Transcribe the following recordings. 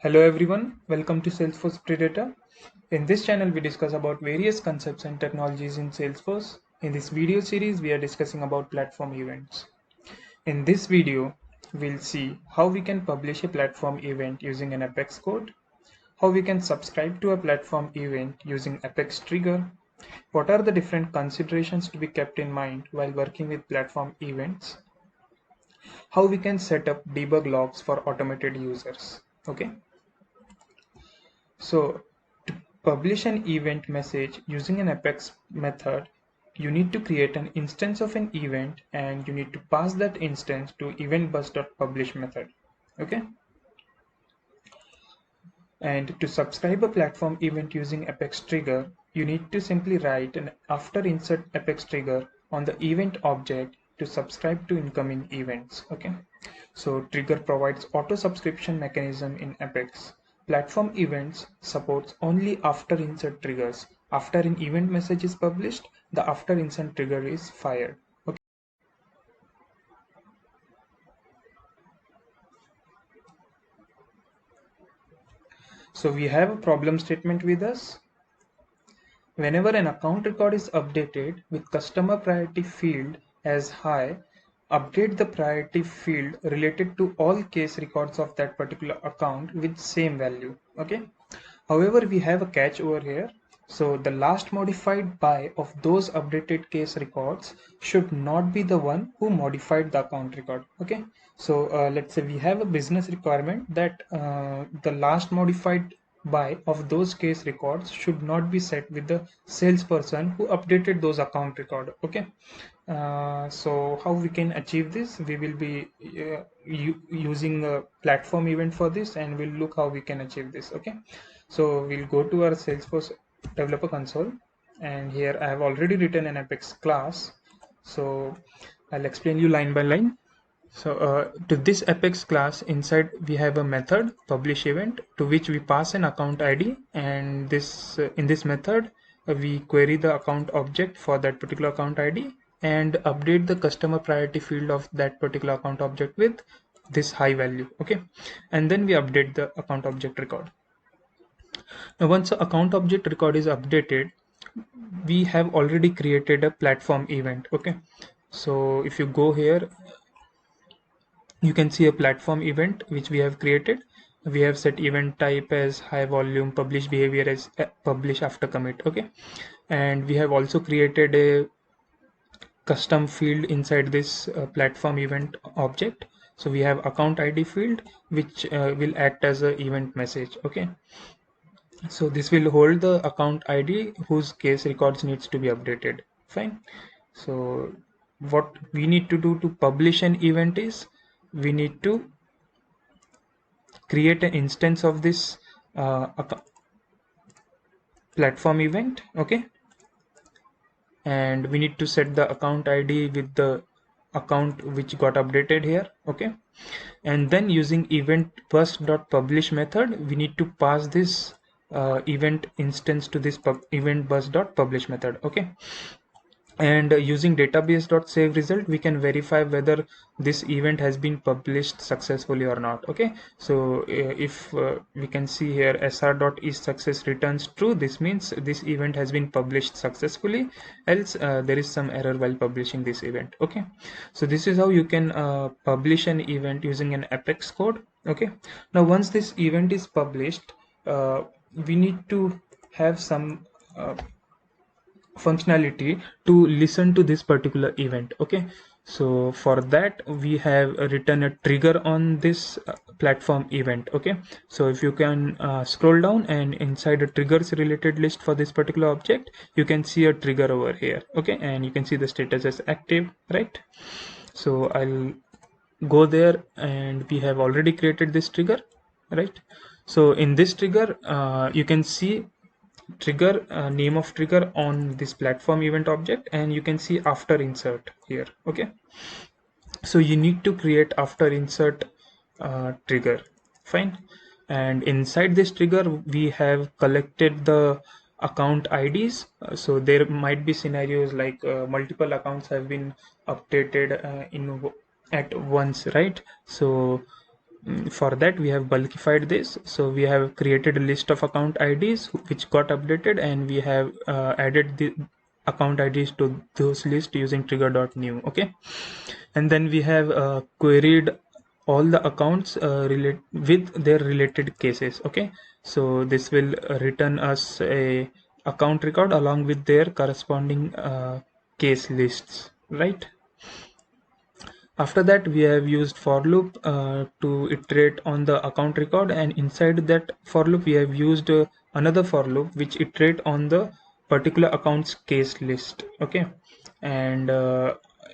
Hello everyone, welcome to Salesforce Predator. In this channel we discuss about various concepts and technologies in Salesforce. In this video series we are discussing about platform events. In this video we'll see how we can publish a platform event using an Apex code, how we can subscribe to a platform event using Apex trigger, what are the different considerations to be kept in mind while working with platform events, how we can set up debug logs for automated users. Okay. So to publish an event message using an Apex method, you need to create an instance of an event and you need to pass that instance to eventBus.publish method. Okay. And to subscribe a platform event using Apex trigger, you need to simply write an after insert Apex trigger on the event object to subscribe to incoming events. Okay. So trigger provides auto subscription mechanism in Apex. Platform events supports only after insert triggers. After an event message is published, the after insert trigger is fired. Okay. So we have a problem statement with us. Whenever an account record is updated with customer priority field as high, update the priority field related to all case records of that particular account with same value. Okay. However, we have a catch over here. So the last modified by of those updated case records should not be the one who modified the account record. Okay. So let's say we have a business requirement that the last modified by of those case records should not be set with the salesperson who updated those account record. Okay. So how we can achieve this? We will be using a platform event for this, and we'll look how we can achieve this. Okay. So we'll go to our Salesforce developer console, and here I have already written an Apex class. So I'll explain you line by line. So to this Apex class, inside we have a method publish event to which we pass an account ID, and this in this method we query the account object for that particular account ID and update the customer priority field of that particular account object with this high value. Okay, and then we update the account object record. Now once the account object record is updated, we have already created a platform event. Okay, so if you go here, you can see a platform event which we have created. We have set event type as high volume, publish behavior as publish after commit. Okay, and we have also created a custom field inside this platform event object. So we have account ID field which will act as a event message. Okay, so this will hold the account ID whose case records needs to be updated. Fine. So what we need to do to publish an event is we need to create an instance of this platform event. Okay, and we need to set the account ID with the account which got updated here. Okay, and then using event bus.publish method we need to pass this event instance to this event bus.publish method. Okay, and using database.save result we can verify whether this event has been published successfully or not. Okay, so if we can see here sr.isSuccess returns true, this means this event has been published successfully, else there is some error while publishing this event. Okay, so this is how you can publish an event using an Apex code. Okay, now once this event is published, we need to have some functionality to listen to this particular event. Okay, so for that we have written a trigger on this platform event. Okay, so if you can scroll down, and inside a triggers related list for this particular object you can see a trigger over here. Okay, and you can see the status as active, right? So I'll go there, and we have already created this trigger, right? So in this trigger you can see trigger name of trigger on this platform event object, and you can see after insert here. Okay, so you need to create after insert trigger. Fine, and inside this trigger we have collected the account IDs. So there might be scenarios like multiple accounts have been updated at once, right? So For that we have bulkified this. So we have created a list of account IDs which got updated, and we have added the account IDs to those lists using trigger.new. Okay, and then we have queried all the accounts with their related cases. Okay, so this will return us a account record along with their corresponding case lists, right? After that, we have used for loop to iterate on the account record, and inside that for loop we have used another for loop which iterate on the particular account's case list. Okay, and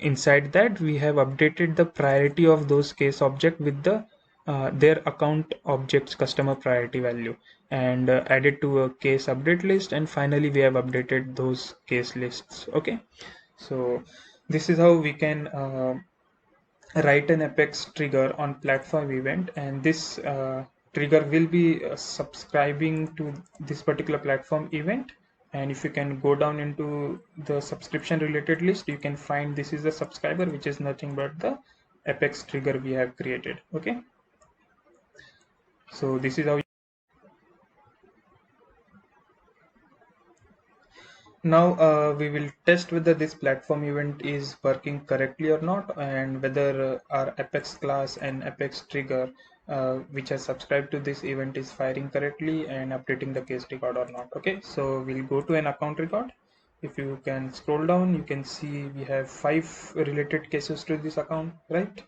inside that we have updated the priority of those case object with the their account object's customer priority value, and added to a case update list, and finally we have updated those case lists. Okay, so this is how we can write an Apex trigger on platform event, and this trigger will be subscribing to this particular platform event. And if you can go down into the subscription related list, you can find this is the subscriber, which is nothing but the Apex trigger we have created. Okay, so this is how. Now we will test whether this platform event is working correctly or not, and whether our Apex class and Apex trigger which has subscribed to this event is firing correctly and updating the case record or not. Okay, so we'll go to an account record. If you can scroll down, you can see we have 5 related cases to this account, right?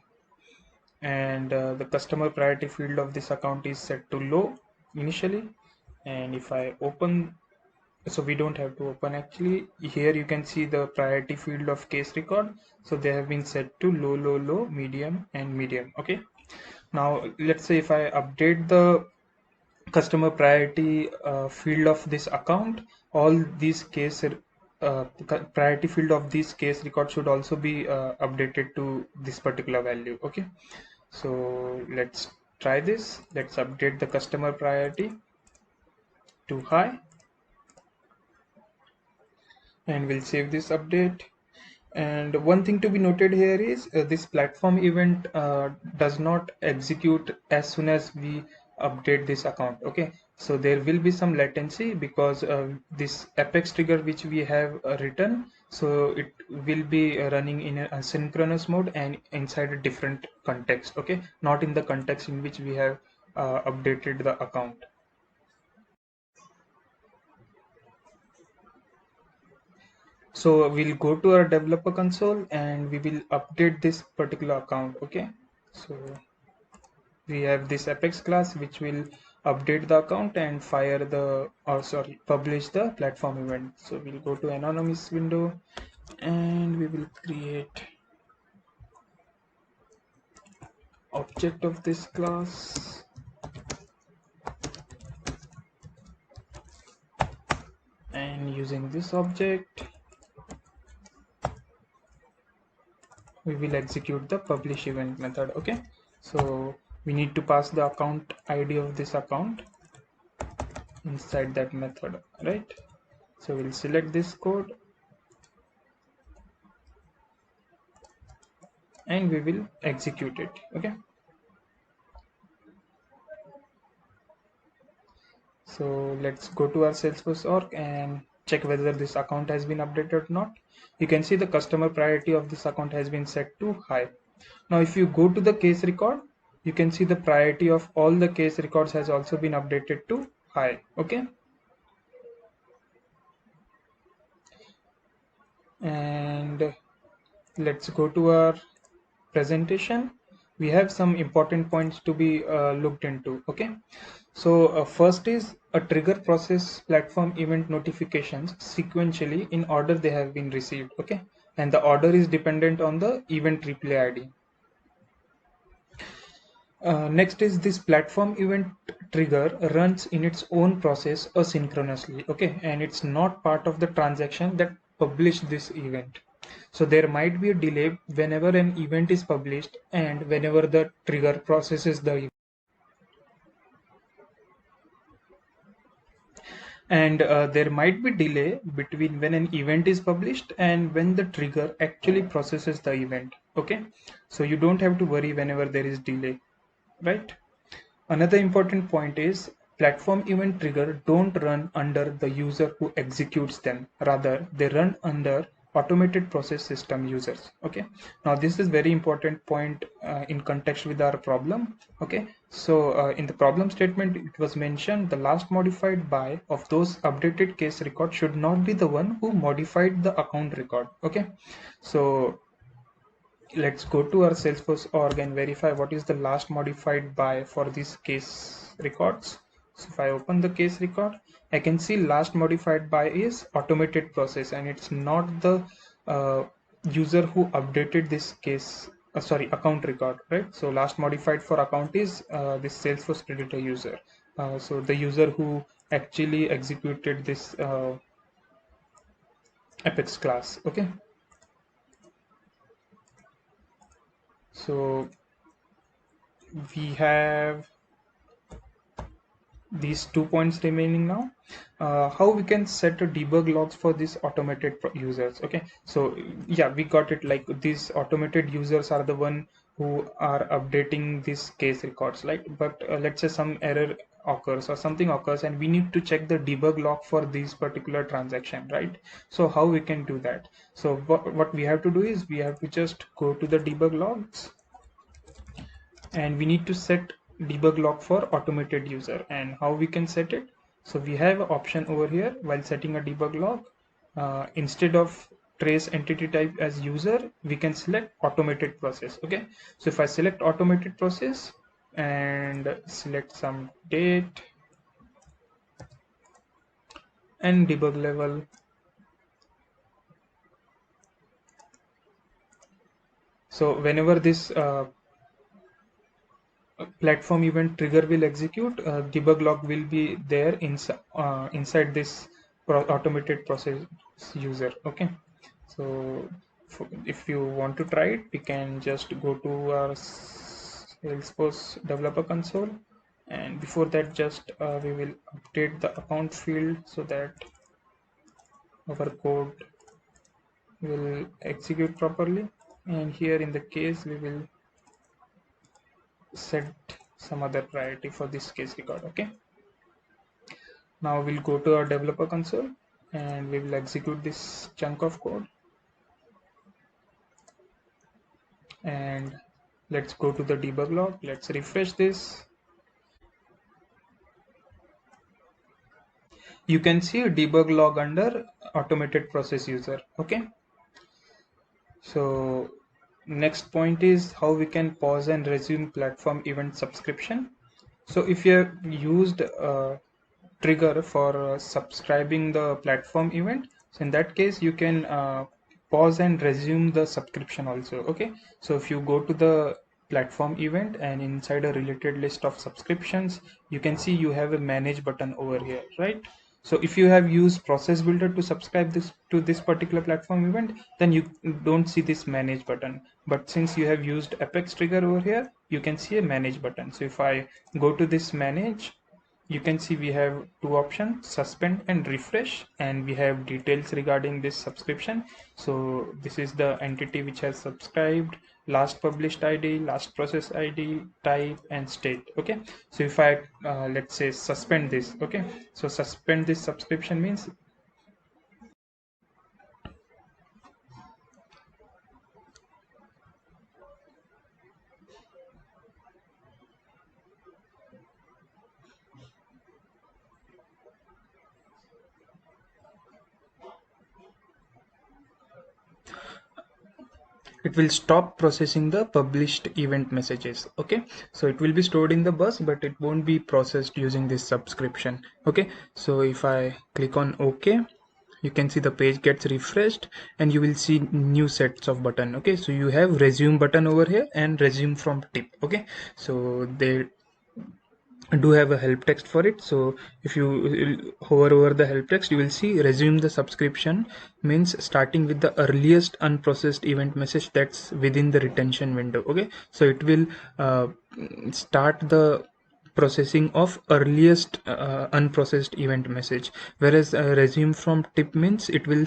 And the customer priority field of this account is set to low initially. And if I open, so we don't have to open, actually here you can see the priority field of case record, so they have been set to low, low, low, medium and medium. Okay, now let's say if I update the customer priority field of this account, all these case priority field of this case record should also be updated to this particular value. Okay, so let's try this. Let's update the customer priority to high, and we'll save this update. And one thing to be noted here is this platform event does not execute as soon as we update this account. Okay, so there will be some latency because this Apex trigger which we have written, so it will be running in a asynchronous mode and inside a different context. Okay, not in the context in which we have updated the account. So we'll go to our developer console and we will update this particular account. Okay, so we have this Apex class which will update the account and fire the, or sorry, publish the platform event. So we'll go to anonymous window and we will create object of this class, and using this object we will execute the publish event method. Okay, so we need to pass the account ID of this account inside that method, right? So we'll select this code and we will execute it. Okay, so let's go to our Salesforce org and check whether this account has been updated or not. You can see the customer priority of this account has been set to high. Now if you go to the case record, you can see the priority of all the case records has also been updated to high. Okay, and let's go to our presentation. We have some important points to be looked into. Okay, so first is a trigger process platform event notifications sequentially in order they have been received. Okay, and the order is dependent on the event replay ID. Next is this platform event trigger runs in its own process asynchronously. Okay, and it's not part of the transaction that published this event. So there might be a delay whenever an event is published and whenever the trigger processes the event. And there might be delay between when an event is published and when the trigger actually processes the event. Okay, so you don't have to worry whenever there is delay. right? Another important point is platform event trigger don't run under the user who executes them. Rather, they run under automated process system users. Okay. Now this is very important point in context with our problem. Okay. So in the problem statement, it was mentioned the last modified by of those updated case record should not be the one who modified the account record. Okay. So let's go to our Salesforce org and verify what is the last modified by for these case records. So if I open the case record, I can see last modified by is automated process, and it's not the user who updated this case, sorry, account record, right? So last modified for account is this Salesforce creditor user. So the user who actually executed this Apex class. Okay. So we have these 2 points remaining now. How we can set a debug logs for these automated users. Okay, so yeah, we got it. Like these automated users are the one who are updating these case records, right? But let's say some error occurs or something occurs and we need to check the debug log for this particular transaction, right? So how we can do that? So what we have to do is we have to just go to the debug logs, and we need to set debug log for automated user. And how we can set it? So we have an option over here while setting a debug log. Instead of trace entity type as user, we can select automated process. Okay, so if I select automated process and select some date and debug level, so whenever this platform event trigger will execute, debug log will be there inside this automated process user. Okay, so if you want to try it, we can just go to our Salesforce developer console, and before that just we will update the account field so that our code will execute properly. And here in the case we will set some other priority for this case record. Okay, now we'll go to our developer console and we will execute this chunk of code, and let's go to the debug log. Let's refresh this. You can see a debug log under automated process user. Okay, so next point is how we can pause and resume platform event subscription. So if you have used trigger for subscribing the platform event, so in that case you can pause and resume the subscription also. Okay, so if you go to the platform event and inside a related list of subscriptions, you can see you have a manage button over here, right? So if you have used process builder to subscribe this to this particular platform event, then you don't see this manage button. But since you have used Apex trigger over here, you can see a manage button. So if I go to this manage, you can see we have two options, suspend and refresh, and we have details regarding this subscription. So this is the entity which has subscribed, last published ID, last process ID, type and state. Okay, so if I let's say suspend this. Okay, so suspend this subscription means it will stop processing the published event messages. Okay, so it will be stored in the bus, but it won't be processed using this subscription. Okay, so if I click on OK, you can see the page gets refreshed and you will see new sets of button. Okay, so you have resume button over here and resume from tip. Okay, so they do have a help text for it. So if you hover over the help text, you will see resume the subscription means starting with the earliest unprocessed event message that's within the retention window. Okay, so it will start the processing of earliest unprocessed event message, whereas resume from tip means it will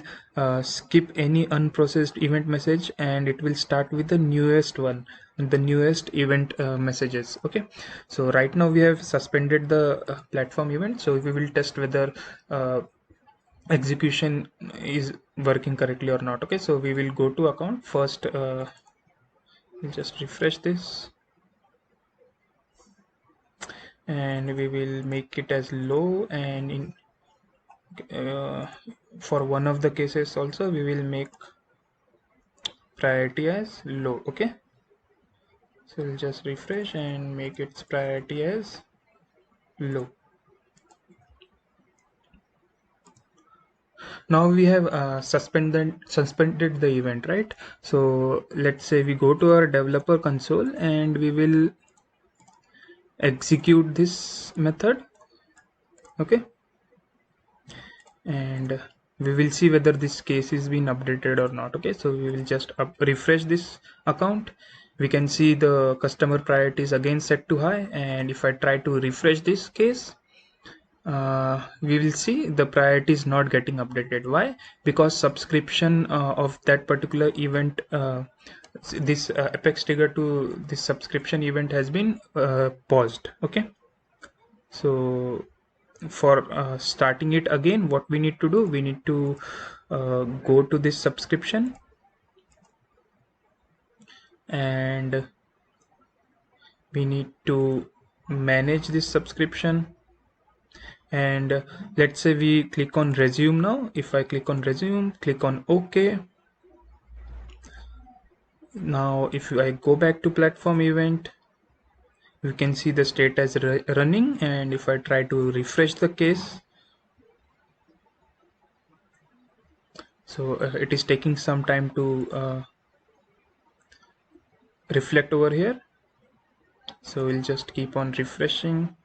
skip any unprocessed event message and it will start with the newest one, the newest event messages. Okay, so right now we have suspended the platform event, so we will test whether execution is working correctly or not. Okay, so we will go to account first. We'll just refresh this and we will make it as low, and in for one of the cases also we will make priority as low. Okay, so we'll just refresh and make its priority as low. Now we have suspended the event, right? So let's say we go to our developer console and we will execute this method. Okay, and we will see whether this case is been updated or not. Okay, so we will just refresh this account. We can see the customer priority is again set to high, and if I try to refresh this case, we will see the priority is not getting updated. Why? Because subscription of that particular event, this Apex trigger to this subscription event has been paused. Okay, so for starting it again, what we need to do, we need to go to this subscription and we need to manage this subscription. And let's say we click on resume now. If I click on resume, click on OK. Now if I go back to platform event, you can see the state as running, and if I try to refresh the case, so it is taking some time to reflect over here. So we'll just keep on refreshing.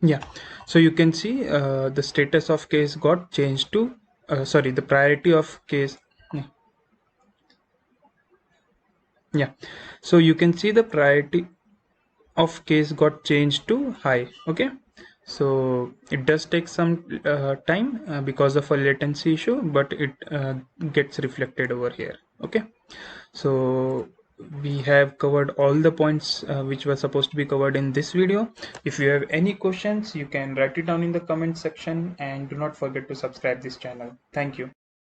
Yeah, so you can see the status of case got changed to sorry, the priority of case. Yeah, so you can see the priority of case got changed to high. Okay, so it does take some time because of a latency issue, but it gets reflected over here. Okay, so we have covered all the points which were supposed to be covered in this video. If you have any questions, you can write it down in the comment section, and do not forget to subscribe this channel. Thank you.